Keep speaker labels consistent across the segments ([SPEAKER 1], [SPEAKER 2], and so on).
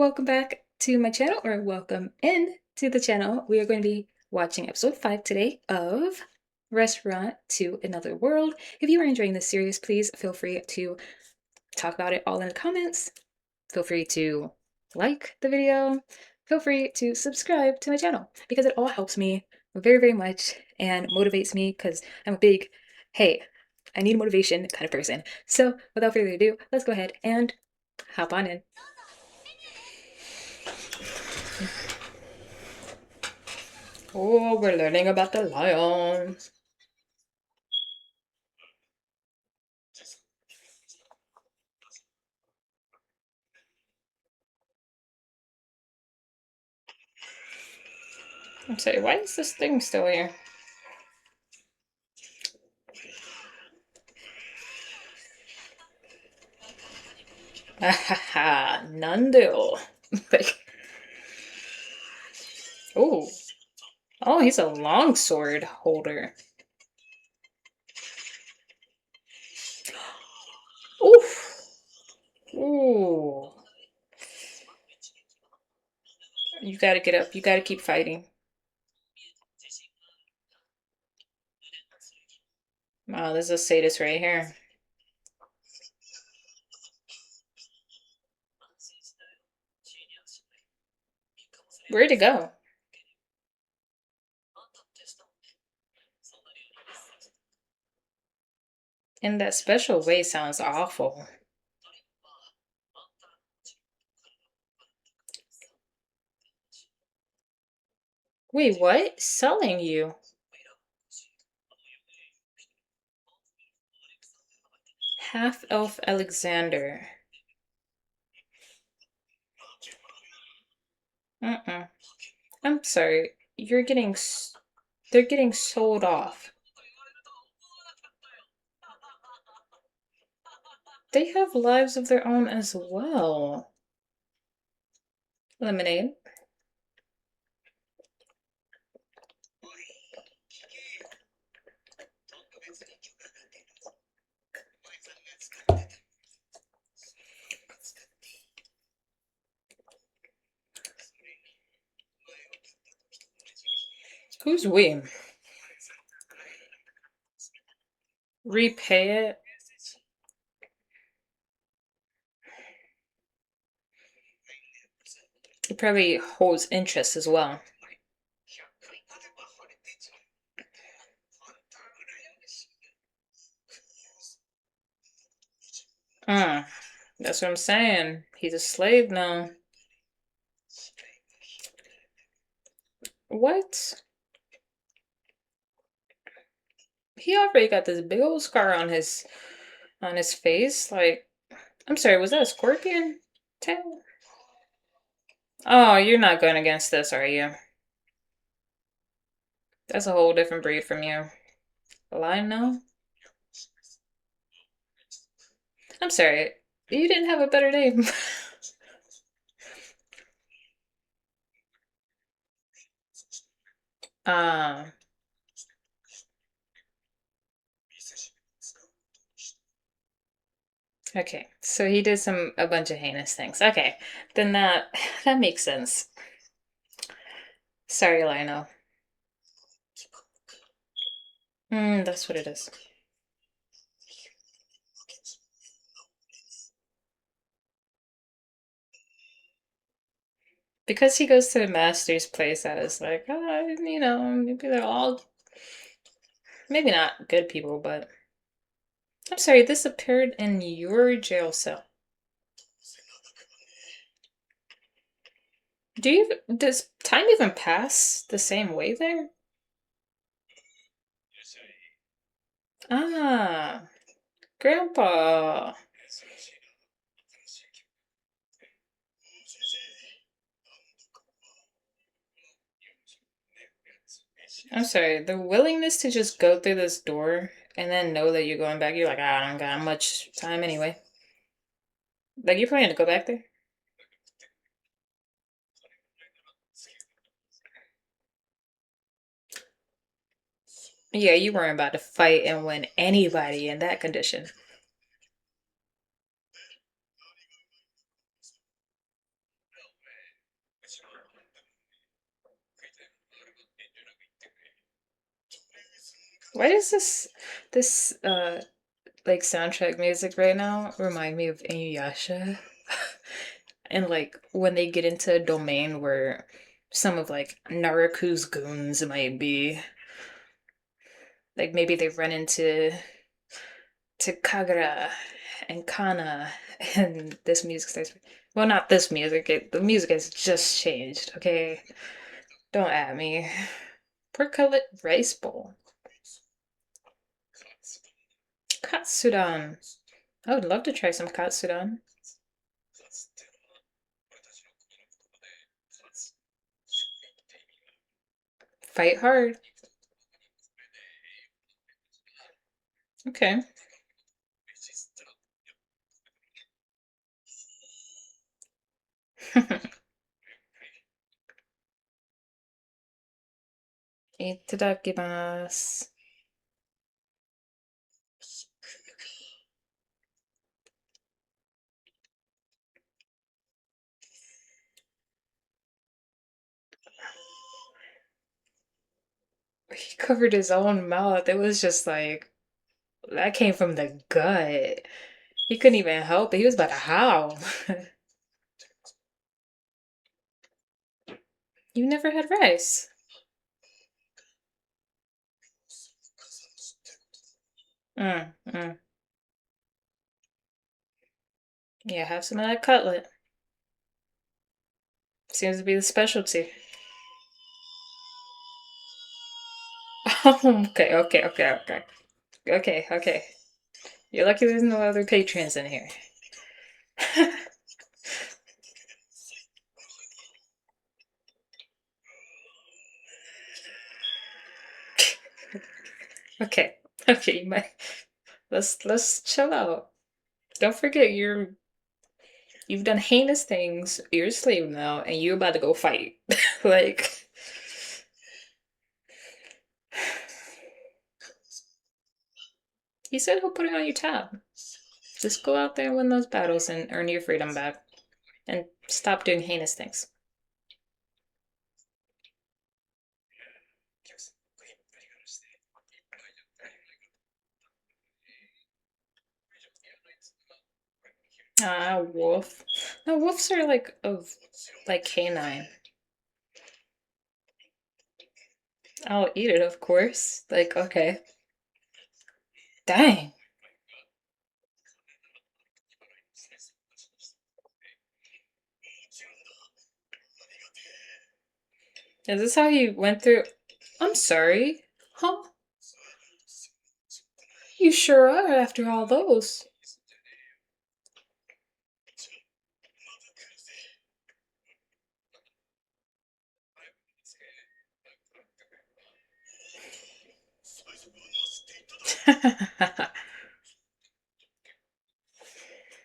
[SPEAKER 1] welcome back to my channel, or welcome in to the channel. We are going to be watching episode 5 today of Restaurant to Another World. If you are enjoying this series, please feel free to talk about it all in the comments. Feel free to like the video. Feel free to subscribe to my channel because it all helps me very, very much and motivates me because I'm a big, hey, I need motivation kind of person. So without further ado, let's go ahead and hop on in. Oh, we're learning about the lion. I'm sorry, why is this thing still here? Ahaha, Nando. Like, oh. Oh, he's a longsword holder. Oof. Ooh. You gotta get up. You gotta keep fighting. Wow, there's a sadist right here. Where'd it go? In that special way sounds awful. Wait, what? Selling you? Half-elf Alexander. I'm sorry. You're getting... They're getting sold off. They have lives of their own as well. Lemonade. Who's we? Repay it? It probably holds interest as well. That's what I'm saying. He's a slave now. What? He already got this big old scar on his face. Like, I'm sorry, was that a scorpion tail? Oh, you're not going against this, are you? That's a whole different breed from you. Lion now? I'm sorry. You didn't have a better name. Okay, so he did a bunch of heinous things. Okay, then that makes sense. Sorry, Lionel. That's what it is. Because he goes to the master's place, I was like, oh, maybe they're all, maybe not good people, but I'm sorry, this appeared in your jail cell. Does time even pass the same way there? Ah, Grandpa. I'm sorry, the willingness to just go through this door and then know that you're going back, you're like, I don't got much time anyway. Like, you're planning to go back there? Yeah, you weren't about to fight and win anybody in that condition. Why does this like soundtrack music right now remind me of Inuyasha? And like when they get into a domain where some of like Naruku's goons might be, like maybe they run into to Kagura and Kana, and this music starts. Well, not this music. The music has just changed. Okay, don't at me. Pork cutlet rice bowl. Katsudan. I would love to try some katsudan. Fight hard. Okay. Itadakimasu. He covered his own mouth. It was just like that came from the gut. He couldn't even help it. He was about to howl. You never had rice. Mm, mm. Yeah, have some of that cutlet. Seems to be the specialty. Okay, okay, okay, okay. Okay, okay. You're lucky there's no other patrons in here. Okay. Okay, you might let's chill out. Don't forget you've done heinous things. You're a slave now, and you're about to go fight. Like he said he'll put it on your tab. Just go out there and win those battles and earn your freedom back. And stop doing heinous things. Ah, wolf. No, wolves are like of like canine. I'll eat it, of course. Like, okay. Dang. Is this how he went through? I'm sorry. Huh? You sure are after all those.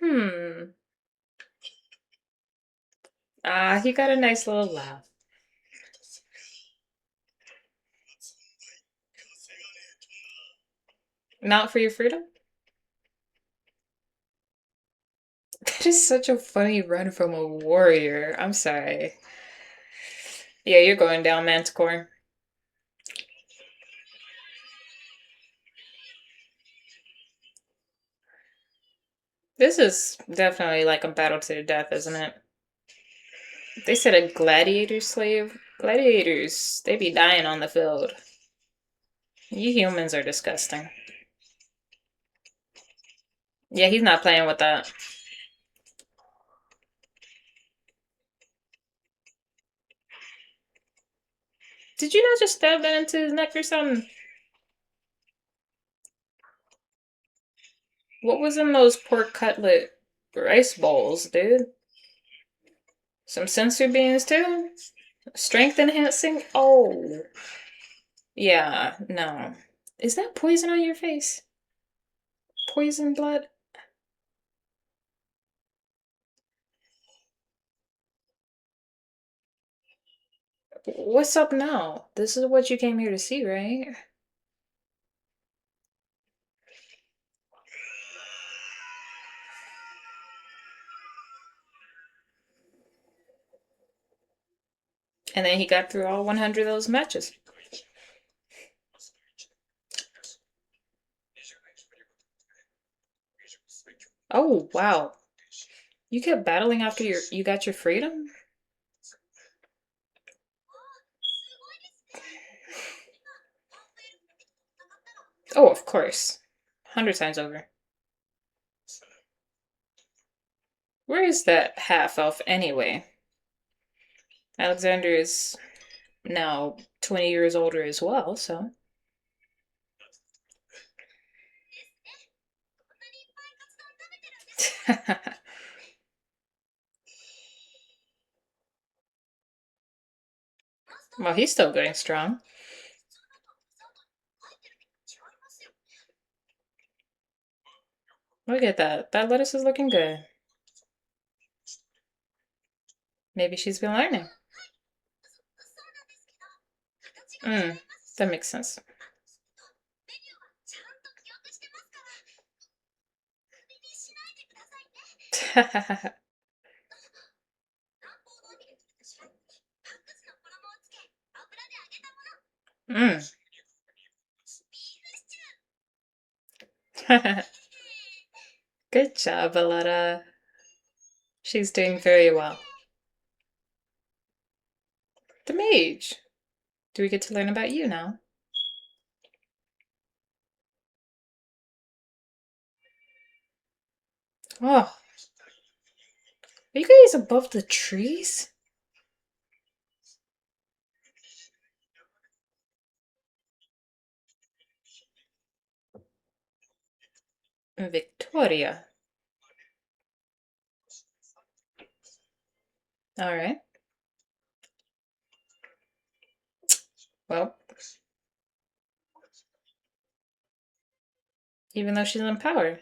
[SPEAKER 1] Hmm. Ah, he got a nice little laugh. Not for your freedom? That is such a funny run from a warrior. I'm sorry. Yeah, you're going down, Manticore. This is definitely like a battle to the death, isn't it? They said a gladiator slave. Gladiators, they be dying on the field. You humans are disgusting. Yeah, he's not playing with that. Did you not just stab that into his neck or something? What was in those pork cutlet rice bowls, dude? Some sensory beans too? Strength enhancing? Oh. Yeah, no. Is that poison on your face? Poison blood? What's up now? This is what you came here to see, right? And then he got through all 100 of those matches. Oh, wow. You kept battling after you got your freedom? Oh, of course. 100 times over. Where is that half elf anyway? Alexander is now 20 years older as well, so. Well, he's still going strong. Look at that. That lettuce is looking good. Maybe she's been learning. That makes sense. mm. Good job, Aletta. She's doing very well. The mage. Do we get to learn about you now? Oh, are you guys above the trees? Victoria. All right. Well, even though she's in power.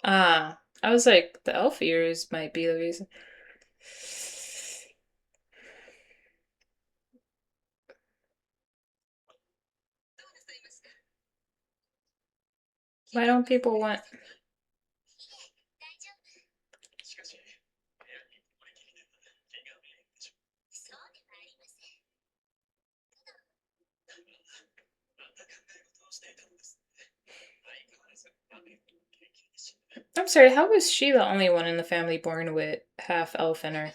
[SPEAKER 1] Ah, I was like, the elf ears might be the reason. Why don't people want... I'm sorry, how was she the only one in the family born with half elf in her?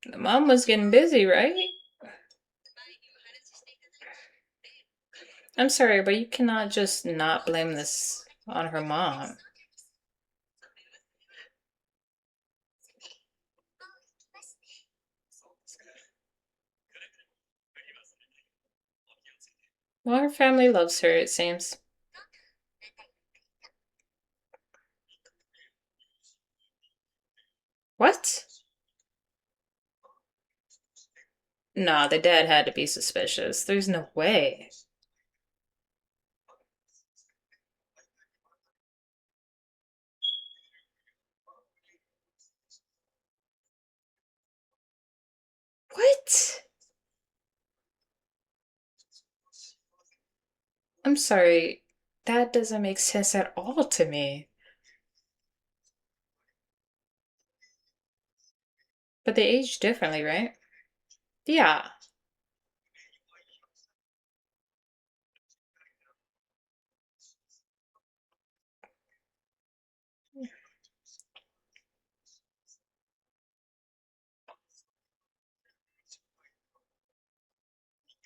[SPEAKER 1] The mom was getting busy, right? I'm sorry, but you cannot just not blame this on her mom. Well, her family loves her, it seems. What? Nah, the dad had to be suspicious. There's no way. What? I'm sorry. That doesn't make sense at all to me. But they age differently, right? Yeah.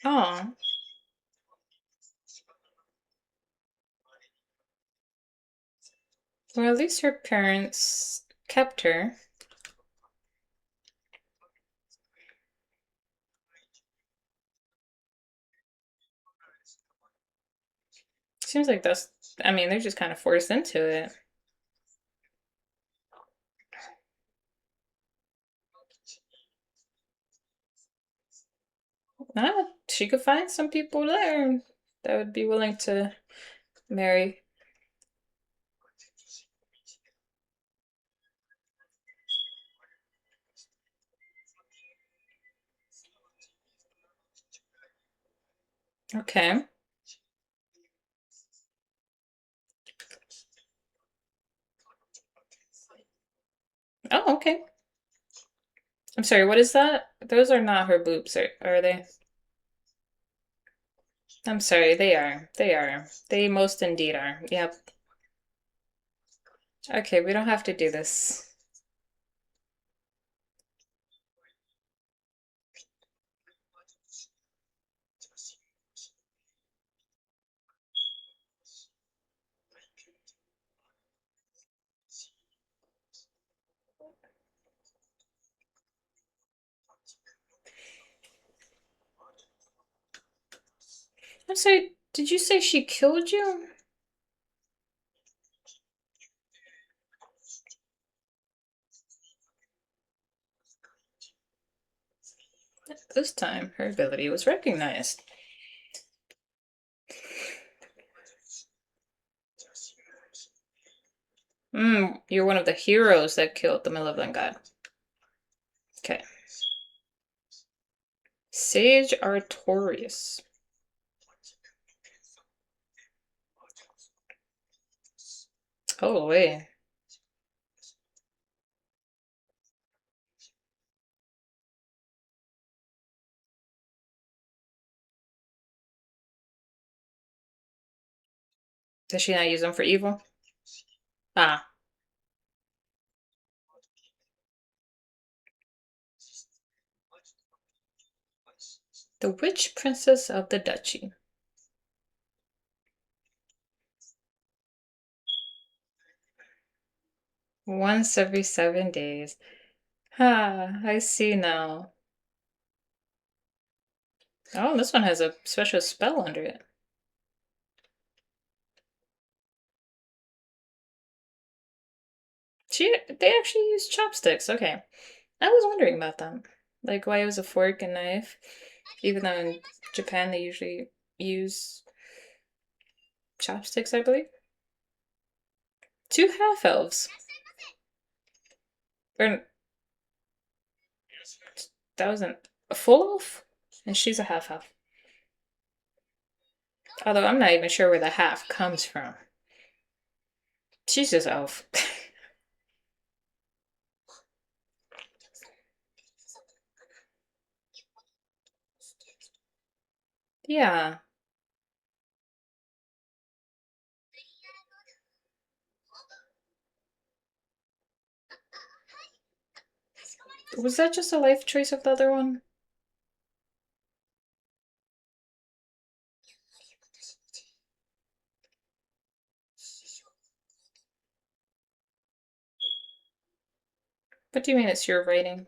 [SPEAKER 1] Oh. Well, at least her parents kept her. Seems like that's, I mean, they're just kind of forced into it. She could find some people there that would be willing to marry. Okay. Oh, okay. I'm sorry, what is that? Those are not her boobs, are they? I'm sorry, they are. They are. They most indeed are. Yep. Okay, we don't have to do this. I'm sorry, did you say she killed you? This time, her ability was recognized. You're one of the heroes that killed the malevolent god. Okay. Sage Artorias. Oh, wait. Does she not use them for evil? Ah. The Witch Princess of the Duchy. Once every 7 days. Ah, I see now. Oh, this one has a special spell under it. They actually use chopsticks. Okay. I was wondering about that. Like why it was a fork and knife. Even though in Japan they usually use chopsticks, I believe. Two half elves. Or that wasn't a full elf? And she's a half elf. Although I'm not even sure where the half comes from. She's just elf. Yeah. Was that just a life choice of the other one? What do you mean it's your writing?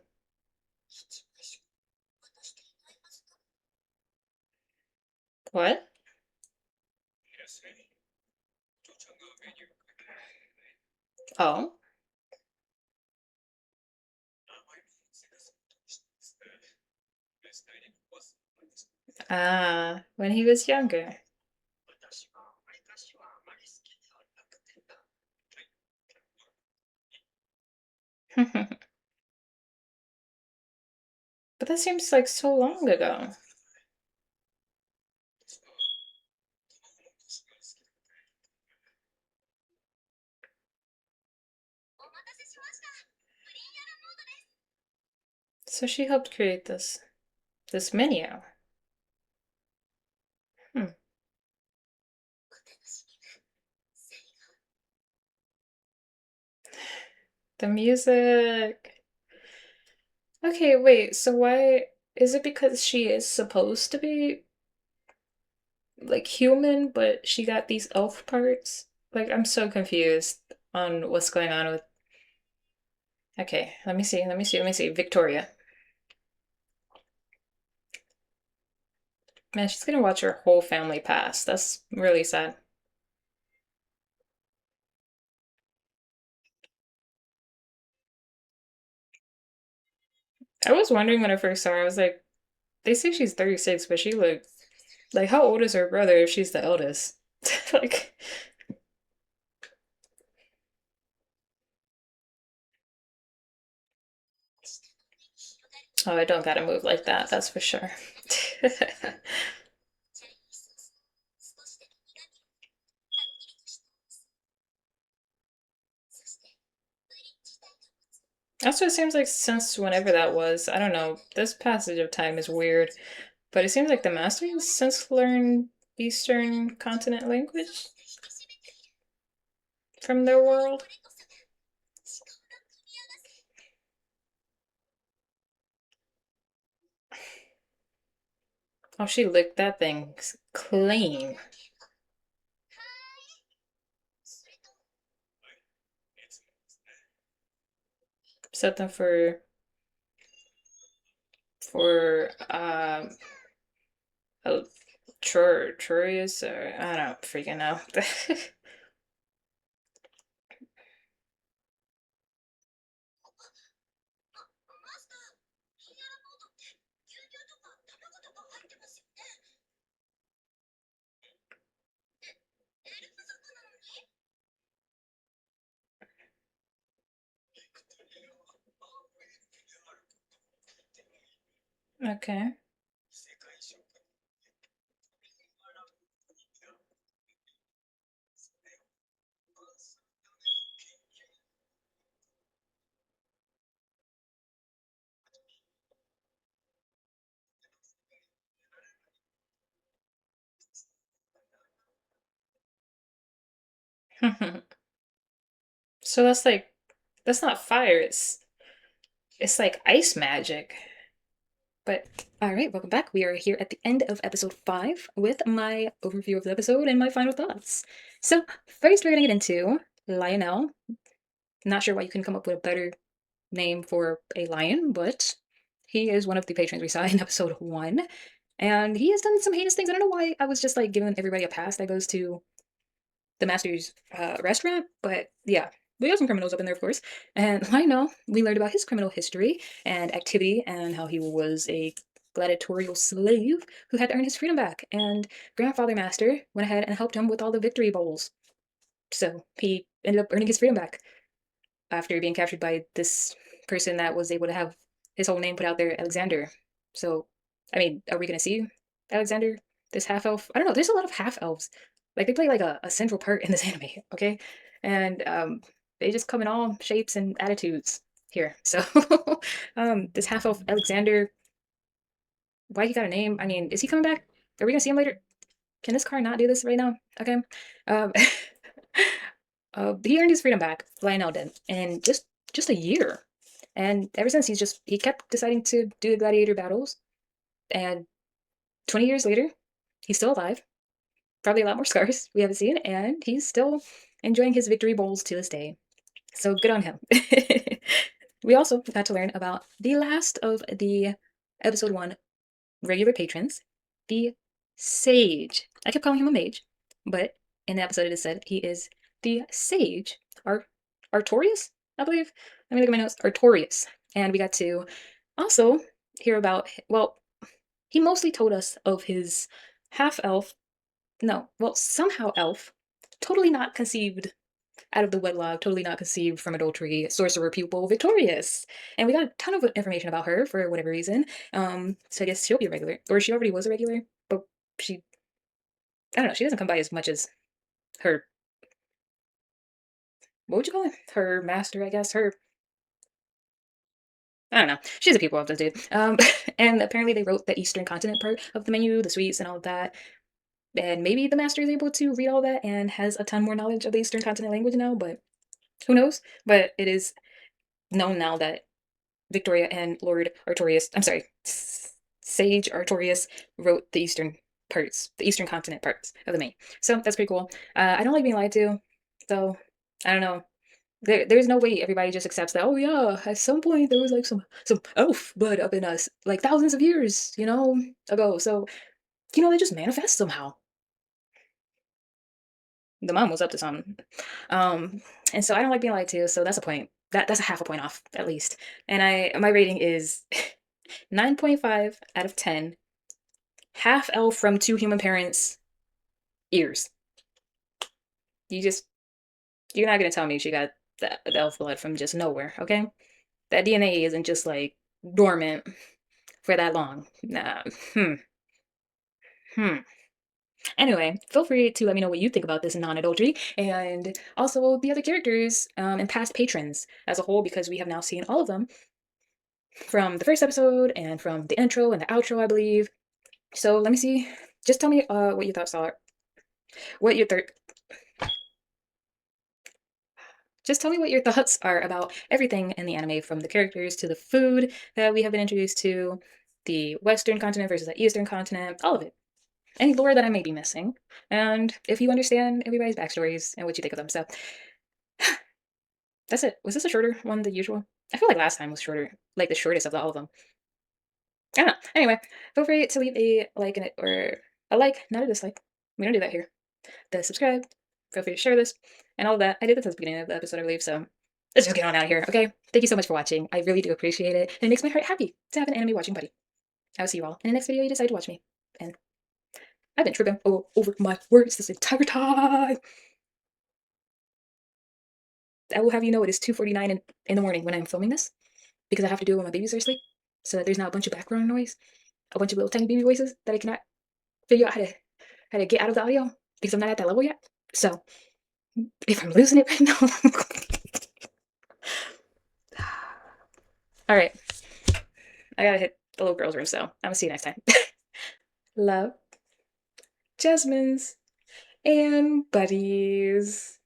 [SPEAKER 1] What? Oh. Ah, when he was younger. But that seems like so long ago. So she helped create this menu. Hmm. The music. Okay, wait, so why is it because she is supposed to be like human, but she got these elf parts? Like I'm so confused on what's going on with. Okay, let me see. Victoria. Man, she's gonna watch her whole family pass. That's really sad. I was wondering when I first saw her, I was like, they say she's 36, but she looked like how old is her brother if she's the eldest? Like, oh, I don't gotta move like that, that's for sure. That's what it seems like since whenever that was. I don't know. This passage of time is weird, but it seems like the master has since learned Eastern continent language from their world. Oh, she licked that thing clean. Something for a Troyes, or I don't freaking know. Okay. So that's not fire, it's like ice magic. But all right, welcome back. We are here at the end of episode 5 with my overview of the episode and my final thoughts. So, first we're going to get into Lionel. Not sure why you couldn't come up with a better name for a lion, but he is one of the patrons we saw in episode 1. And he has done some heinous things. I don't know why I was just like giving everybody a pass that goes to the master's restaurant, but yeah, we got some criminals up in there, of course. And Lionel, we learned about his criminal history and activity and how he was a gladiatorial slave who had to earn his freedom back. And Grandfather Master went ahead and helped him with all the victory bowls. So he ended up earning his freedom back after being captured by this person that was able to have his whole name put out there, Alexander. So, I mean, are we going to see Alexander, this half elf? I don't know. There's a lot of half elves. Like, they play like a central part in this anime, okay? And they just come in all shapes and attitudes here. So, this half elf, Alexander, why he got a name? I mean, is he coming back? Are we going to see him later? Can this car not do this right now? Okay. Um, he earned his freedom back, Lionel did, in just a year. And ever since he kept deciding to do the gladiator battles. And 20 years later, he's still alive. Probably a lot more scars we haven't seen, and he's still enjoying his victory bowls to this day. So good on him. We also got to learn about the last of the episode 1 regular patrons, the sage. I kept calling him a mage, but in the episode it is said he is the sage, Artorius, I believe. Let me look at my notes. Artorius. And we got to also hear about, well, he mostly told us of his half elf, no, well, somehow elf, totally not conceived out of the wedlock, totally not conceived from adultery, sorcerer pupil, Victorious. And we got a ton of information about her for whatever reason. So I guess she'll be a regular, or she already was a regular, but she, I don't know, she doesn't come by as much as her, what would you call it? Her master, I guess, her, I don't know. She's a people of this dude. And apparently they wrote the Eastern continent part of the menu, the sweets and all of that. And maybe the master is able to read all that and has a ton more knowledge of the Eastern continent language now, but who knows? But it is known now that Victoria and Lord Artorius, I'm sorry, Sage Artorius wrote the Eastern parts, the Eastern continent parts of the main. So that's pretty cool. I don't like being lied to, so I don't know. There's no way everybody just accepts that. Oh yeah, at some point there was like some elf blood up in us, like thousands of years, ago. So they just manifest somehow. The mom was up to something. And so I don't like being lied to, so that's a point. That's a half a point off, at least. And my rating is 9.5 out of 10. Half elf from 2 human parents' ears. You're not gonna tell me she got the elf blood from just nowhere, okay? That DNA isn't just like dormant for that long. Nah. Hmm. Anyway, feel free to let me know what you think about this non-adultery and also the other characters and past patrons as a whole, because we have now seen all of them from the first episode and from the intro and the outro, I believe. So let me see Just tell me what your thoughts are. What your third. Just tell me what your thoughts are about everything in the anime, from the characters to the food that we have been introduced to, the Western continent versus the Eastern continent, all of it. Any lore that I may be missing, and if you understand everybody's backstories and what you think of them. So that's it. Was this a shorter one than usual? I feel like last time was shorter, like the shortest of all of them. I don't know. Anyway, feel free to leave a like in it, or a like, not a dislike. We don't do that here. The subscribe. Feel free to share this and all of that. I did this at the beginning of the episode, I believe. So let's just get on out of here. Okay. Thank you so much for watching. I really do appreciate it, and it makes my heart happy to have an anime watching buddy. I will see you all in the next video you decide to watch me. And I've been tripping over my words this entire time. I will have you know it is 2:49 in the morning when I'm filming this, because I have to do it when my babies are asleep, so that there's not a bunch of background noise, a bunch of little tiny baby voices that I cannot figure out how to get out of the audio, because I'm not at that level yet. So if I'm losing it right now. All right, I gotta hit the little girl's room, so I'm gonna see you next time. Love, Jasmines, and buddies.